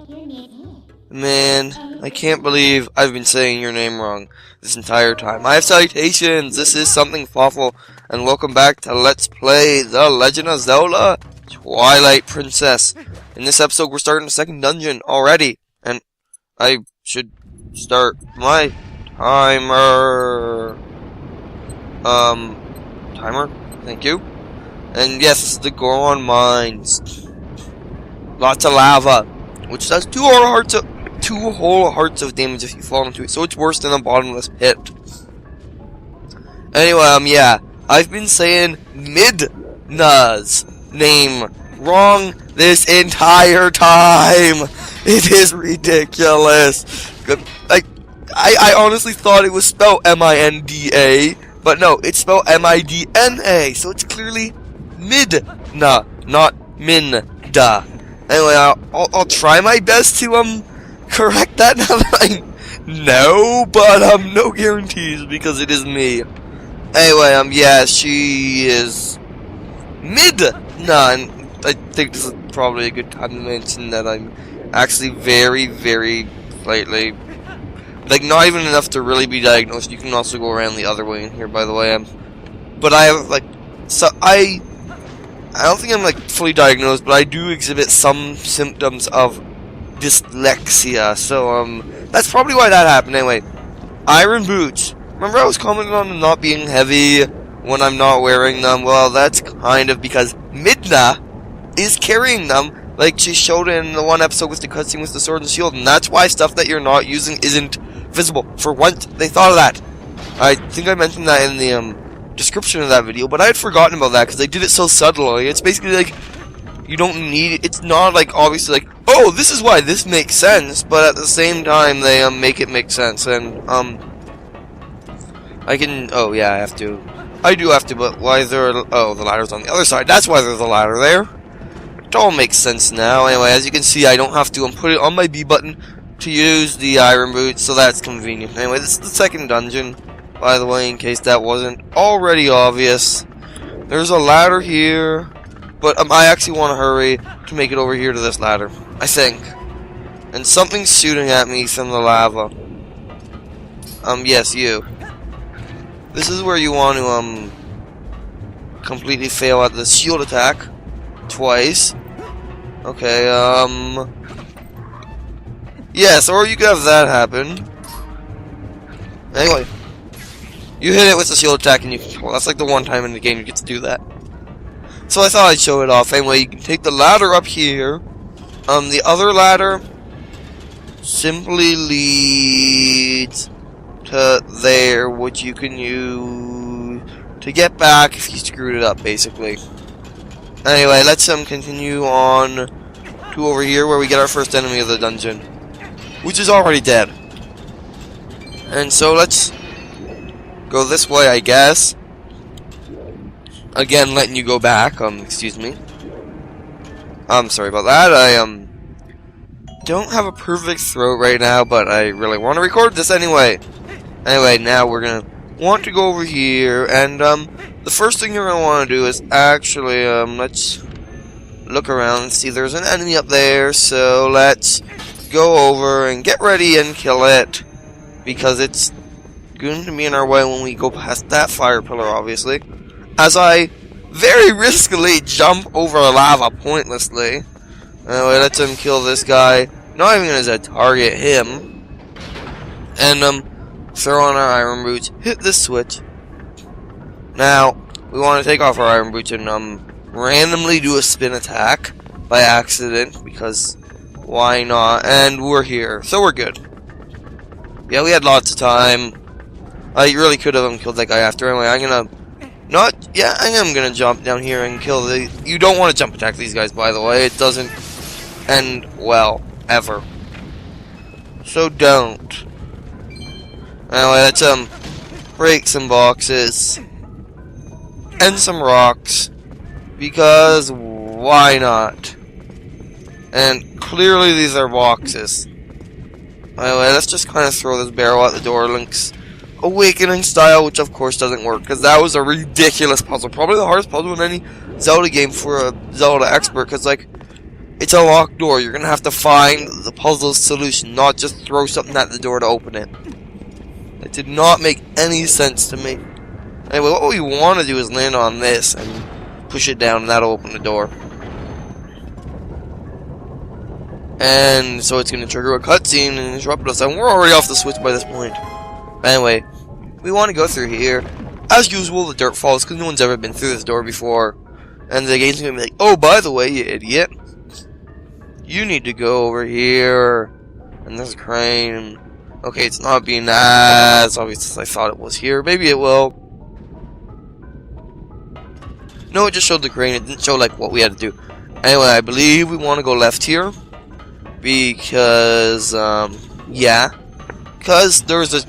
Man, I can't believe I've been saying your name wrong this entire time. I have citations! This is Something Fawful, and welcome back to Let's Play The Legend of Zelda Twilight Princess. In this episode, we're starting the second dungeon already, and I should start my timer. Timer? Thank you. And yes, the Goron Mines. Lots of lava, which does two whole hearts of damage if you fall into it, so it's worse than a bottomless pit. Anyway, yeah, I've been saying Midna's name wrong this entire time. It is ridiculous. I honestly thought it was spelled M-I-N-D-A, but no, it's spelled M-I-D-N-A, so it's clearly Midna, not Minda. Anyway, I'll try my best to correct that now that I know, but no guarantees because it is me. Anyway, yeah, she is Midna, and I think this is probably a good time to mention that I'm actually very, very slightly, like, not even enough to really be diagnosed. You can also go around the other way in here, by the way. But I have, like, so I don't think I'm, like, fully diagnosed, but I do exhibit some symptoms of dyslexia, so, that's probably why that happened. Anyway, iron boots. Remember I was commenting on them not being heavy when I'm not wearing them? Well, that's kind of because Midna is carrying them, like she showed in the one episode with the cutscene with the sword and shield, and that's why stuff that you're not using isn't visible. For once, they thought of that. I think I mentioned that in the, description of that video, but I had forgotten about that because they did it so subtly. It's basically like you don't need it. It's not like obviously like, oh, this is why this makes sense, but at the same time they make it make sense. And I can, oh yeah, I do have to, but why is there the ladder's on the other side. That's why there's a ladder there. It all makes sense now. Anyway, as you can see, I don't have to put it on my B button to use the iron boots, so that's convenient. Anyway, this is the second dungeon, by the way, in case that wasn't already obvious. There's a ladder here, but I actually want to hurry to make it over here to this ladder, I think. And something's shooting at me from the lava. Yes, you. This is where you want to, completely fail at the shield attack. Twice. Okay, yes, or you could have that happen. Anyway. You hit it with the shield attack and you control. That's like the one time in the game you get to do that. So I thought I'd show it off. Anyway, you can take the ladder up here. The other ladder simply leads to there, which you can use to get back if you screwed it up, basically. Anyway, let's continue on to over here where we get our first enemy of the dungeon, which is already dead. And so let's go this way, I guess. Again, letting you go back. Excuse me. I'm sorry about that. I don't have a perfect throat right now, but I really want to record this anyway. Anyway, now we're gonna want to go over here, and the first thing you're gonna want to do is actually let's look around and see there's an enemy up there. So let's go over and get ready and kill it, because it's going to be in our way when we go past that fire pillar, obviously. As I very riskily jump over lava pointlessly. Anyway, let's kill this guy. Not even gonna target him. And throw on our iron boots. Hit this switch. Now we want to take off our iron boots and randomly do a spin attack by accident, because why not? And we're here, so we're good. Yeah, we had lots of time. I really could have killed that guy after. Anyway, I am gonna jump down here and kill the... You don't want to jump attack these guys, by the way. It doesn't end well, ever. So don't. Anyway, let's break some boxes and some rocks, because why not? And clearly these are boxes. Anyway, let's just kind of throw this barrel at the door. Link's Awakening style, which of course doesn't work, because that was a ridiculous puzzle. Probably the hardest puzzle in any Zelda game for a Zelda expert, because, like, It's a locked door. You're gonna have to find the puzzle solution, not just throw something at the door to open it. It did not make any sense to me. Anyway, what we want to do is land on this and push it down, and that'll open the door. And so it's gonna trigger a cutscene and interrupt us, and we're already off the switch by this point. But anyway, we want to go through here. As usual, the dirt falls because no one's ever been through this door before. And the game's gonna be like, oh, by the way, you idiot, you need to go over here. And there's a crane. Okay, it's not being as obvious as I thought it was here. Maybe it will. No, it just showed the crane. It didn't show like what we had to do. Anyway, I believe we want to go left here. Because, yeah. Because there's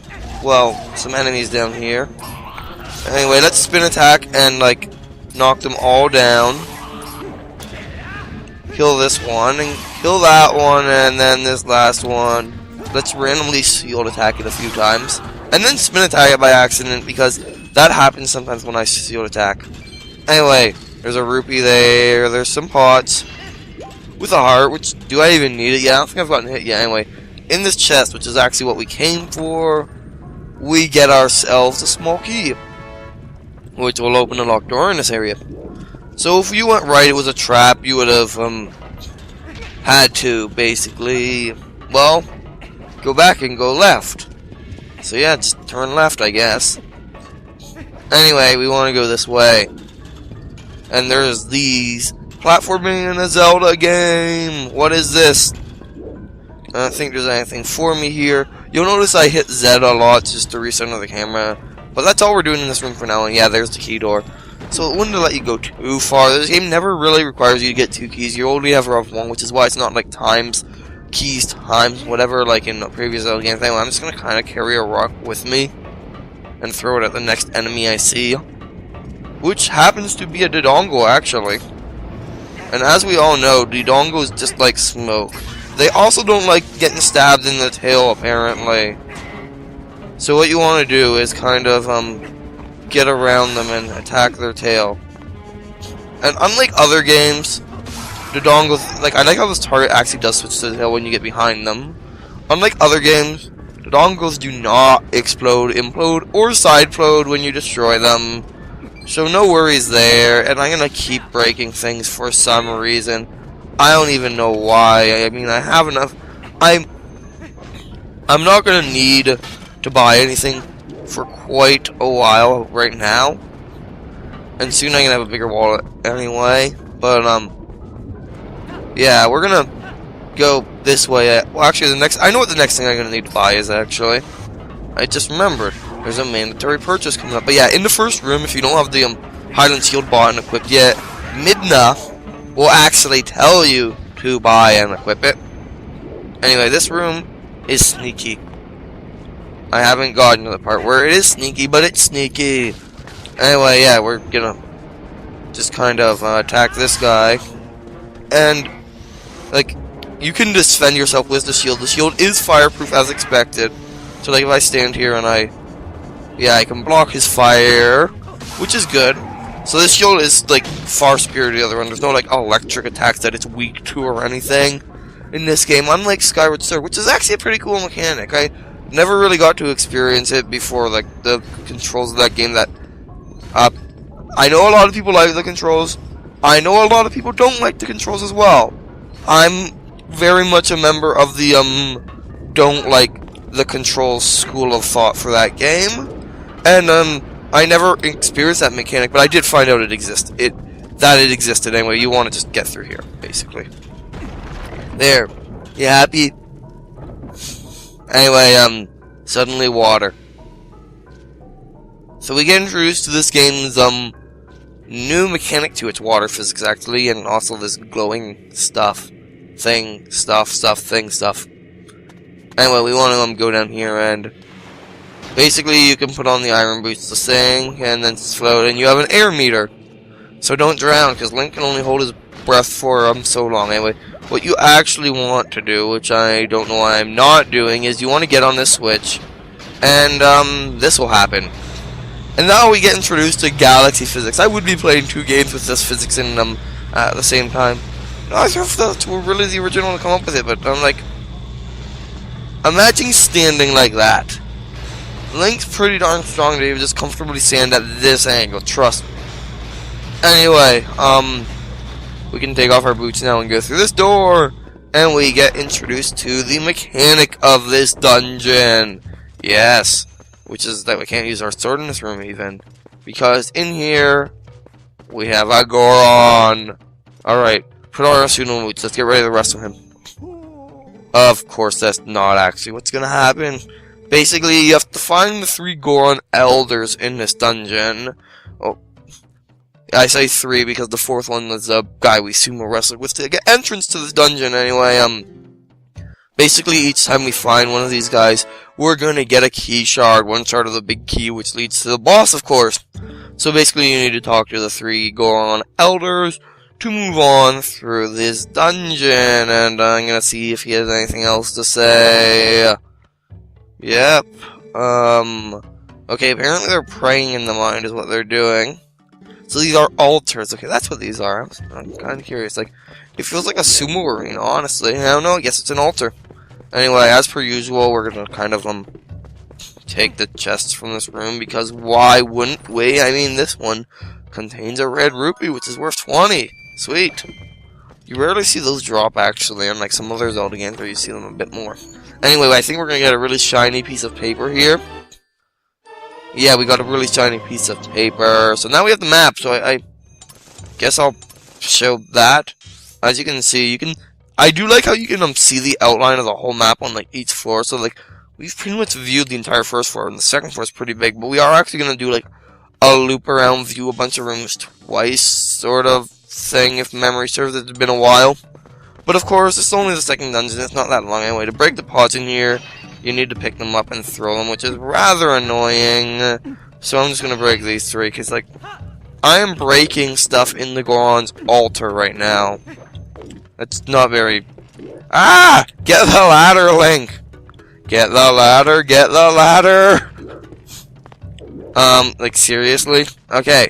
some enemies down here. Anyway, let's spin attack and, like, knock them all down. Kill this one, and kill that one, and then this last one. Let's randomly shield attack it a few times. And then spin attack it by accident, because that happens sometimes when I shield attack. Anyway, there's a rupee there, there's some pots. With a heart, which, do I even need it? Yeah, I don't think I've gotten hit yet. Anyway, in this chest, which is actually what we came for, we get ourselves a small key, which will open a locked door in this area. So if you went right, it was a trap, you would have, had to, basically, well, go back and go left. So yeah, just turn left, I guess. Anyway, we want to go this way. And there's these platforming in a Zelda game. What is this? I don't think there's anything for me here. You'll notice I hit Z a lot just to recenter the camera. But that's all we're doing in this room for now. And yeah, there's the key door. So it wouldn't let you go too far. This game never really requires you to get 2 keys. You only ever have 1, which is why it's not like keys times whatever like in the previous Zelda game. Anyway, I'm just going to kind of carry a rock with me and throw it at the next enemy I see. Which happens to be a Dodongo, actually. And as we all know, Dodongos just like smoke. They also don't like getting stabbed in the tail, apparently. So what you want to do is kind of get around them and attack their tail. And unlike other games, Dodongos, like, I like how this target actually does switch to the tail when you get behind them. Unlike other games, Dodongos do not explode, implode, or sideplode when you destroy them. So no worries there, and I'm gonna keep breaking things for some reason. I don't even know why. I mean, I have enough. I'm not gonna need to buy anything for quite a while right now, and soon I'm gonna have a bigger wallet anyway. But yeah, we're gonna go this way. Well, actually, I know what the next thing I'm gonna need to buy is. Actually, I just remembered. There's a mandatory purchase coming up. But yeah, in the first room, if you don't have the hide and shield bought and equipped yet, Midna will actually tell you to buy and equip it. Anyway, this room is sneaky. I haven't gotten to the part where it is sneaky, but it's sneaky. Anyway, yeah, we're gonna just kind of attack this guy. And, like, you can defend yourself with the shield. The shield is fireproof as expected. So, like, if I stand here and I can block his fire, which is good. So this shield is, like, far superior to the other one. There's no, like, electric attacks that it's weak to or anything in this game, unlike Skyward Sword, which is actually a pretty cool mechanic. I never really got to experience it before, like, the controls of that game that, I know a lot of people like the controls. I know a lot of people don't like the controls as well. I'm very much a member of the, don't like the controls school of thought for that game. And, I never experienced that mechanic, but I did find out it existed. That it existed anyway. You want to just get through here, basically. There. You happy? Anyway, suddenly water. So we get introduced to this game's, new mechanic to its water physics, actually, and also this glowing stuff. Thing, stuff. Anyway, we want to, go down here and basically, you can put on the iron boots to sing, and then float, and you have an air meter. So don't drown, because Link can only hold his breath for so long. Anyway, what you actually want to do, which I don't know why I'm not doing, is you want to get on this switch, and this will happen. And now we get introduced to galaxy physics. I would be playing 2 games with this physics in them at the same time, I thought were really the original to come up with it, but I'm like, imagine standing like that. Link's pretty darn strong to just comfortably stand at this angle, trust me. Anyway, we can take off our boots now and go through this door, and we get introduced to the mechanic of this dungeon. Yes, which is that we can't use our sword in this room even, because in here we have a Goron. Alright, put on our pseudo boots, let's get ready to wrestle him. Of course, that's not actually what's gonna happen. Basically, you have to find the 3 Goron elders in this dungeon. Oh, I say 3 because the 4th one was the guy we sumo wrestled with to get entrance to this dungeon. Anyway, basically each time we find one of these guys, we're gonna get a key shard, one shard of the big key, which leads to the boss, of course. So basically, you need to talk to the 3 Goron elders to move on through this dungeon, and I'm gonna see if he has anything else to say. Yep. Okay, apparently they're praying in the mind is what they're doing. So these are altars. Okay, that's what these are. I'm kind of curious. Like, it feels like a sumo arena, honestly. I don't know, I guess it's an altar. Anyway, as per usual, we're gonna kind of, take the chests from this room, because why wouldn't we? I mean, this one contains a red rupee, which is worth 20. Sweet. You rarely see those drop, actually, unlike some other Zelda games where you see them a bit more. Anyway, I think we're going to get a really shiny piece of paper here. Yeah, we got a really shiny piece of paper. So now we have the map, so I guess I'll show that. As you can see, I do like how you can see the outline of the whole map on like each floor. So like, we've pretty much viewed the entire first floor, and the second floor is pretty big. But we are actually going to do like a loop around view, a bunch of rooms twice, sort of thing, if memory serves. It's been a while. But of course, it's only the second dungeon, it's not that long anyway. To break the pots in here, you need to pick them up and throw them, which is rather annoying. So I'm just going to break these 3, because, like, I am breaking stuff in the Goron's altar right now. That's not very... Ah! Get the ladder, Link! Get the ladder, get the ladder! Like, seriously? Okay.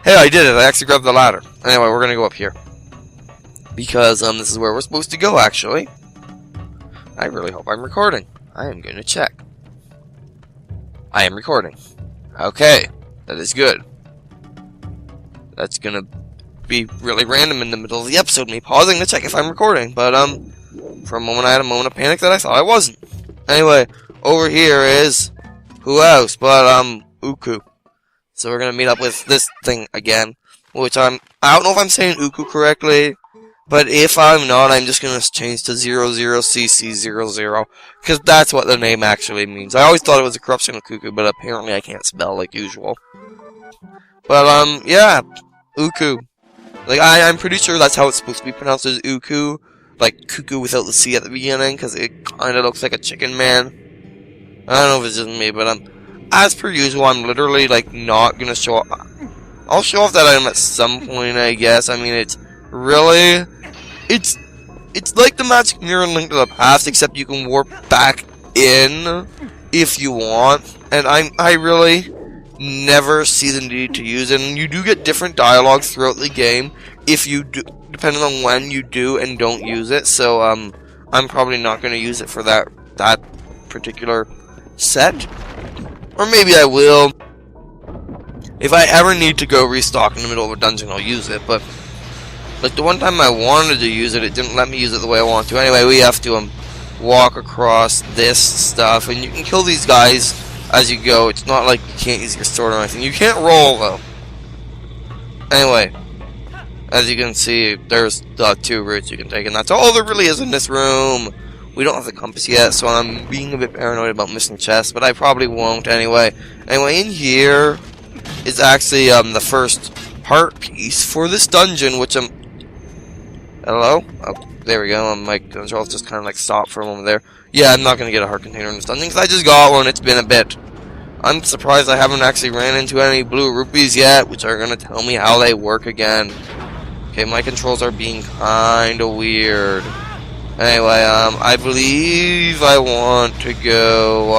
Hey, I did it, I actually grabbed the ladder. Anyway, we're going to go up here. Because, this is where we're supposed to go, actually. I really hope I'm recording. I am going to check. I am recording. Okay. That is good. That's going to be really random in the middle of the episode, me pausing to check if I'm recording. But, for a moment I had a moment of panic that I thought I wasn't. Anyway, over here is... who else but, Uku. So we're going to meet up with this thing again. Which I don't know if I'm saying Uku correctly. But if I'm not, I'm just going to change to 00CC00, because that's what the name actually means. I always thought it was a corruption of Cuckoo, but apparently I can't spell like usual. But, yeah, Uku. Like, I'm pretty sure that's how it's supposed to be pronounced, as Uku. Like, cuckoo without the C at the beginning, because it kind of looks like a chicken man. I don't know if it's just me, but, as per usual, I'm literally, like, not going to show off. I'll show off that item at some point, I guess. I mean, it's really... It's like the magic mirror in Link to the Past, except you can warp back in if you want. And I really never see the need to use it. And you do get different dialogue throughout the game if you do, depending on when you do and don't use it. So I'm probably not going to use it for that particular set, or maybe I will. If I ever need to go restock in the middle of a dungeon, I'll use it. But like the one time I wanted to use it, it didn't let me use it the way I want to. Anyway, we have to walk across this stuff, and you can kill these guys as you go. It's not like you can't use your sword or anything. You can't roll though. Anyway, as you can see, there's the 2 routes you can take, and that's all there really is in this room. We don't have the compass yet, so I'm being a bit paranoid about missing chests, but I probably won't anyway. Anyway, in here is actually the first heart piece for this dungeon, which hello? Oh, there we go. My controls just kind of like stopped for a moment there. Yeah, I'm not going to get a heart container in this dungeon because I just got one. It's been a bit. I'm surprised I haven't actually ran into any blue rupees yet, which are going to tell me how they work again. Okay, my controls are being kind of weird. Anyway, I believe I want to go,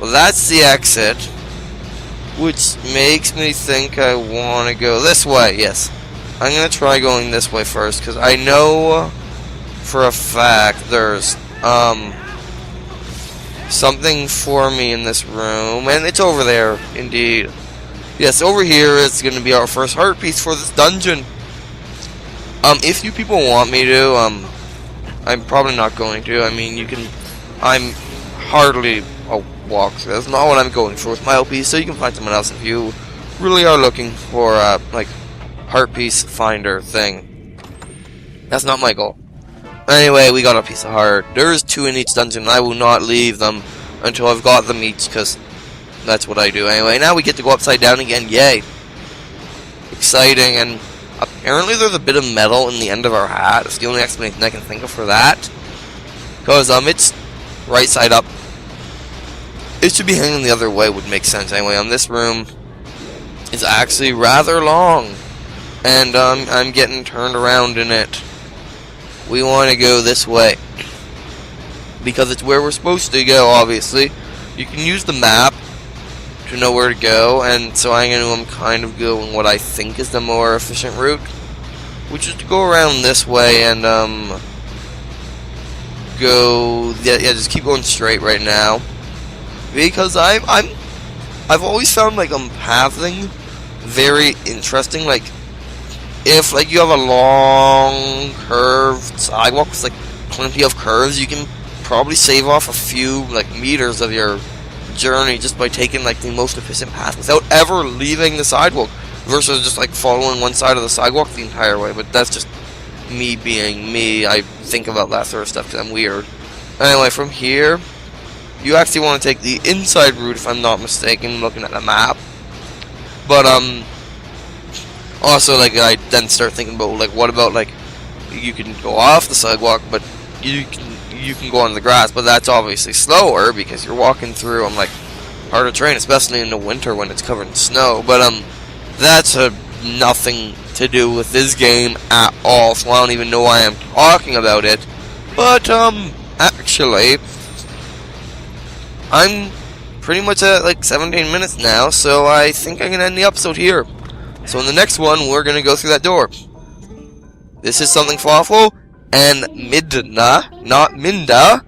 well, that's the exit, which makes me think I want to go this way, yes. I'm gonna try going this way first, because I know for a fact there's something for me in this room, and it's over there, indeed. Yes, over here is gonna be our first heart piece for this dungeon. If you people want me to, I'm probably not going to. I mean, you can. I'm hardly a walkthrough. That's not what I'm going for with my LP. So you can find someone else if you really are looking for like heart piece finder thing. That's not my goal. Anyway, we got a piece of heart. There's 2 in each dungeon. I will not leave them until I've got them each, because that's what I do. Anyway, now we get to go upside down again. Yay! Exciting. And apparently there's a bit of metal in the end of our hat. It's the only explanation I can think of for that. Because it's right side up. It should be hanging the other way, would make sense. Anyway, this room is actually rather long. And I'm getting turned around in it. We want to go this way, because it's where we're supposed to go, obviously. You can use the map to know where to go, and so I'm kind of going what I think is the more efficient route, which is to go around this way and just keep going straight right now, because I've always found like pathing very interesting. Like, if like you have a long curved sidewalk with like plenty of curves, you can probably save off a few like meters of your journey just by taking like the most efficient path without ever leaving the sidewalk, versus just like following one side of the sidewalk the entire way. But that's just me being me. I think about that sort of stuff because I'm weird. Anyway, from here you actually want to take the inside route, if I'm not mistaken, looking at the map. But also, like, I then start thinking about, like, what about, like, you can go off the sidewalk, but you can go on the grass, but that's obviously slower because you're walking through on, like, harder terrain, especially in the winter when it's covered in snow. But that's nothing to do with this game at all, so I don't even know why I'm talking about it. But actually, I'm pretty much at like 17 minutes now, so I think I can end the episode here. So in the next one, we're going to go through that door. This is Something Fawful and Midna, not Minda,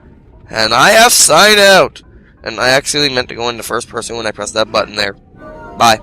and I have signed out. And I actually meant to go into first person when I pressed that button there. Bye.